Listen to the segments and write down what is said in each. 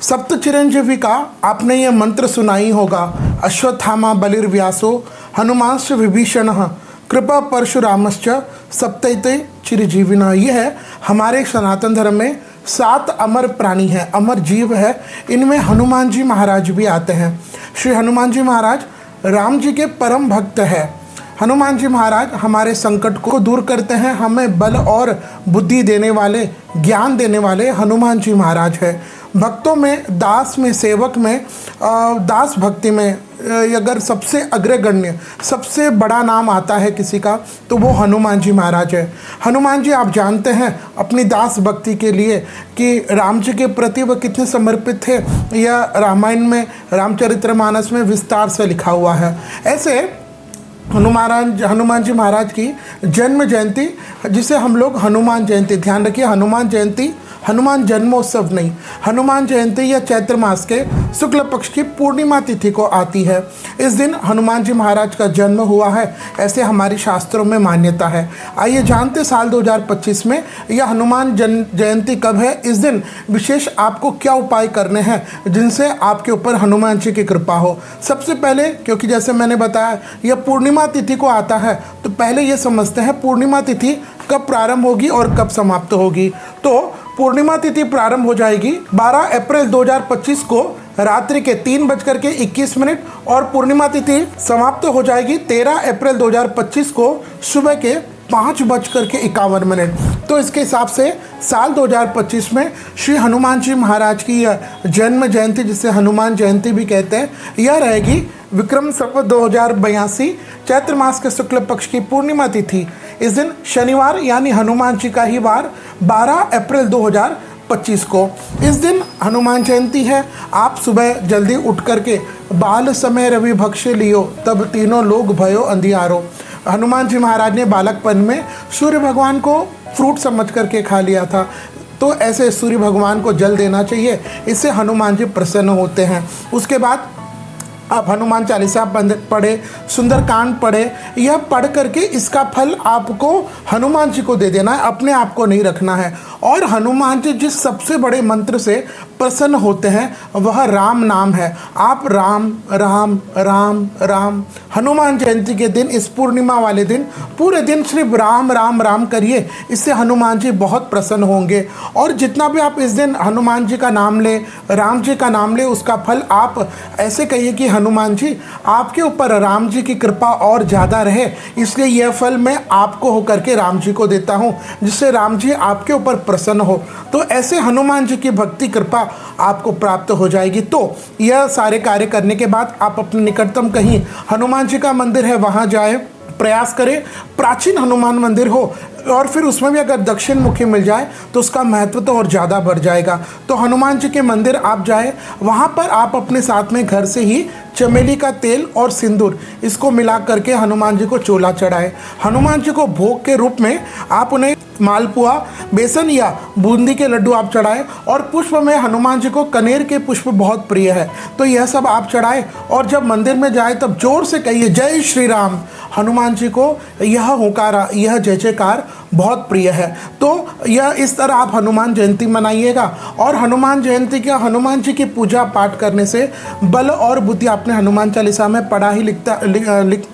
सप्त चिरंजीवी का आपने ये मंत्र सुना ही होगा। अश्वत्थामा बलिर्व्यासो हनुमांश्च विभीषण कृपा परशुरामश्च सप्तैते चिरजीविनः। ये है हमारे सनातन धर्म में 7 अमर प्राणी हैं, अमर जीव है। इनमें हनुमान जी महाराज भी आते हैं। श्री हनुमान जी महाराज राम जी के परम भक्त है। हनुमान जी महाराज हमारे संकट को दूर करते हैं। हमें बल और बुद्धि देने वाले, ज्ञान देने वाले हनुमान जी महाराज है। भक्तों में, दास में, सेवक में, दास भक्ति में अगर सबसे अग्रगण्य, सबसे बड़ा नाम आता है किसी का तो वो हनुमान जी महाराज है। हनुमान जी आप जानते हैं अपनी दास भक्ति के लिए कि राम जी के प्रति वह कितने समर्पित थे, यह रामायण में, रामचरितमानस में विस्तार से लिखा हुआ है। ऐसे हनुमान जी महाराज की जन्म जयंती, जिसे हम लोग हनुमान जयंती, ध्यान रखिए हनुमान जयंती हनुमान जन्मोत्सव नहीं, हनुमान जयंती या चैत्र मास के शुक्ल पक्ष की पूर्णिमा तिथि को आती है। इस दिन हनुमान जी महाराज का जन्म हुआ है, ऐसे हमारी शास्त्रों में मान्यता है। आइए जानते साल 2025 में यह हनुमान जयंती कब है, इस दिन विशेष आपको क्या उपाय करने हैं जिनसे आपके ऊपर हनुमान जी की कृपा हो। सबसे पहले, क्योंकि जैसे मैंने बताया यह पूर्णिमा तिथि को आता है, तो पहले ये समझते हैं पूर्णिमा तिथि कब प्रारंभ होगी और कब समाप्त होगी। तो पूर्णिमा तिथि प्रारंभ हो जाएगी 12 अप्रैल 2025 को रात्रि के 3:21 और पूर्णिमा तिथि समाप्त हो जाएगी 13 अप्रैल 2025 को सुबह के 5:51। तो इसके हिसाब से साल 2025 में श्री हनुमान जी महाराज की यह जन्म जयंती, जिसे हनुमान जयंती भी कहते हैं, यह रहेगी विक्रम संवत 2082 चैत्र मास के शुक्ल पक्ष की पूर्णिमा तिथि। इस दिन शनिवार यानी हनुमान जी का ही वार 12 अप्रैल 2025 को इस दिन हनुमान जयंती है। आप सुबह जल्दी उठ करके बाल समय रवि भक्ष लियो तब तीनों लोग भयो अंधियारो। हनुमान जी महाराज ने बालकपन में सूर्य भगवान को फ्रूट समझ करके खा लिया था, तो ऐसे सूर्य भगवान को जल देना चाहिए, इससे हनुमान जी प्रसन्न होते हैं। उसके बाद आप हनुमान चालीसा पढ़े, सुंदरकांड पढ़े, यह पढ़ करके इसका फल आपको हनुमान जी को दे देना है, अपने आप को नहीं रखना है। और हनुमान जी जिस सबसे बड़े मंत्र से प्रसन्न होते हैं वह राम नाम है। आप राम राम राम राम हनुमान जयंती के दिन, इस पूर्णिमा वाले दिन पूरे दिन सिर्फ राम राम राम करिए, इससे हनुमान जी बहुत प्रसन्न होंगे। और जितना भी आप इस दिन हनुमान जी का नाम ले, राम जी का नाम ले, उसका फल आप ऐसे कहिए कि हनुमान जी आपके ऊपर राम जी की कृपा और ज़्यादा रहे, इसलिए यह फल मैं आपको होकर के राम जी को देता हूँ, जिससे राम जी आपके ऊपर प्रसन्न हो। तो ऐसे हनुमान जी की भक्ति कृपा आपको प्राप्त हो जाएगी। तो यह सारे कार्य करने के बाद आप अपने निकटतम कहीं हनुमान जी का मंदिर है वहाँ जाए, प्रयास करें प्राचीन हनुमान मंदिर हो, और फिर उसमें भी अगर दक्षिण मुखी मिल जाए तो उसका महत्व तो और ज़्यादा बढ़ जाएगा। तो हनुमान जी के मंदिर आप जाए, वहाँ पर आप अपने साथ में घर से ही चमेली का तेल और सिंदूर इसको मिला करके हनुमान जी को चोला चढ़ाए। हनुमान जी को भोग के रूप में आप उन्हें मालपुआ, बेसन या बूंदी के लड्डू आप चढ़ाएं। और पुष्प में हनुमान जी को कनेर के पुष्प बहुत प्रिय है, तो यह सब आप चढ़ाएं। और जब मंदिर में जाए तब जोर से कहिए जय श्री राम। हनुमान जी को यह होकारा, यह जय जयकार बहुत प्रिय है। तो यह इस तरह आप हनुमान जयंती मनाइएगा। और हनुमान जयंती के, हनुमान जी की पूजा पाठ करने से बल और बुद्धि, आपने हनुमान चालीसा में पढ़ा ही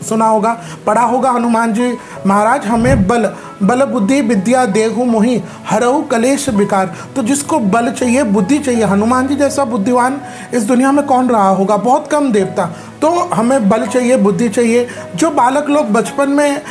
सुना होगा, पढ़ा होगा, हनुमान जी महाराज हमें बल बुद्धि विद्या देहु मोहि हरहु कलेश विकार। तो जिसको बल चाहिए, बुद्धि चाहिए, हनुमान जी जैसा बुद्धिवान इस दुनिया में कौन रहा होगा, बहुत कम देवता। तो हमें बल चाहिए, बुद्धि चाहिए। जो बालक लोग बचपन में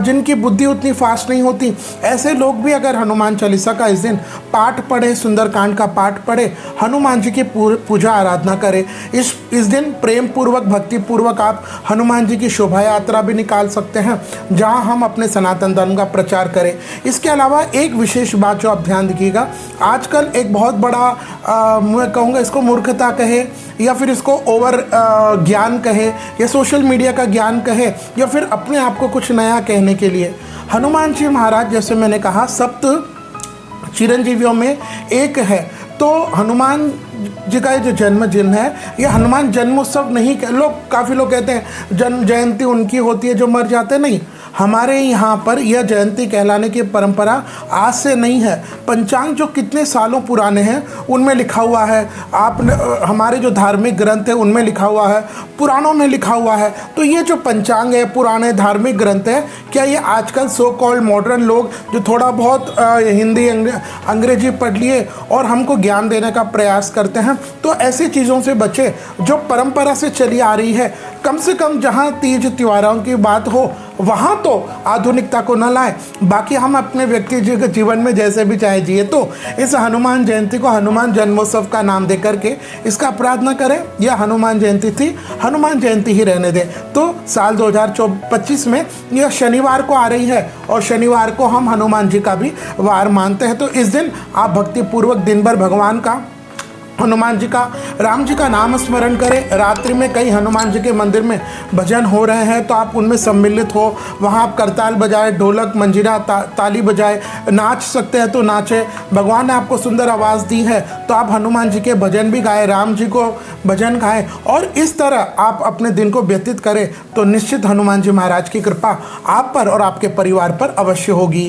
जिनकी बुद्धि उतनी फास्ट नहीं होती, ऐसे लोग भी अगर हनुमान चालीसा का इस दिन पाठ पढ़े, सुंदरकांड का पाठ पढ़े, हनुमान जी की पूजा आराधना करें। इस दिन प्रेम पूर्वक, भक्ति पूर्वक आप हनुमान जी की शोभा यात्रा भी निकाल सकते हैं, जहां हम अपने सनातन धर्म का प्रचार करें। इसके अलावा एक विशेष बात जो आप ध्यान रखिएगा, आजकल एक बहुत बड़ा मैं कहूँगा इसको मूर्खता कहे या फिर इसको ओवर ज्ञान कहे या सोशल मीडिया का ज्ञान कहे या फिर अपने आप को कुछ नया कहने के लिए, हनुमान जी महाराज जैसे मैंने कहा सप्त चिरंजीवियों में एक है। तो हनुमान जी का जो जन्म दिन है, ये हनुमान जन्मोत्सव नहीं, लोग काफ़ी लोग कहते हैं जन्म जयंती उनकी होती है जो मर जाते हैं। नहीं, हमारे यहाँ पर यह जयंती कहलाने की परंपरा आज से नहीं है। पंचांग जो कितने सालों पुराने हैं उनमें लिखा हुआ है, हमारे जो धार्मिक ग्रंथ है उनमें लिखा हुआ है, पुराणों में लिखा हुआ है। तो ये जो पंचांग है, पुराने धार्मिक ग्रंथ है, क्या ये आजकल सो कॉल्ड मॉडर्न लोग जो थोड़ा बहुत हिंदी अंग्रेजी पढ़ लिए और हमको ज्ञान देने का प्रयास करते हैं, तो ऐसी चीज़ों से बचे जो परंपरा से चली आ रही है। कम से कम जहाँ तीज त्योहारों की बात हो वहाँ तो आधुनिकता को न लाएं। बाकी हम अपने व्यक्ति जीवन में जैसे भी चाहे जिए। तो इस हनुमान जयंती को हनुमान जन्मोत्सव का नाम दे करके इसका अपराध न करें। यह हनुमान जयंती थी, हनुमान जयंती ही रहने दें। तो साल 2025 में यह शनिवार को आ रही है और शनिवार को हम हनुमान जी का भी वार मानते हैं। तो इस दिन आप भक्तिपूर्वक दिन भर भगवान का, हनुमान जी का, राम जी का नाम स्मरण करें। रात्रि में कई हनुमान जी के मंदिर में भजन हो रहे हैं, तो आप उनमें सम्मिलित हो। वहाँ आप करताल बजाए, ढोलक मंजीरा ताली बजाए, नाच सकते हैं तो नाचें। भगवान ने आपको सुंदर आवाज़ दी है तो आप हनुमान जी के भजन भी गाएं, राम जी को भजन गाएं और इस तरह आप अपने दिन को व्यतीत करें तो निश्चित हनुमान जी महाराज की कृपा आप पर और आपके परिवार पर अवश्य होगी।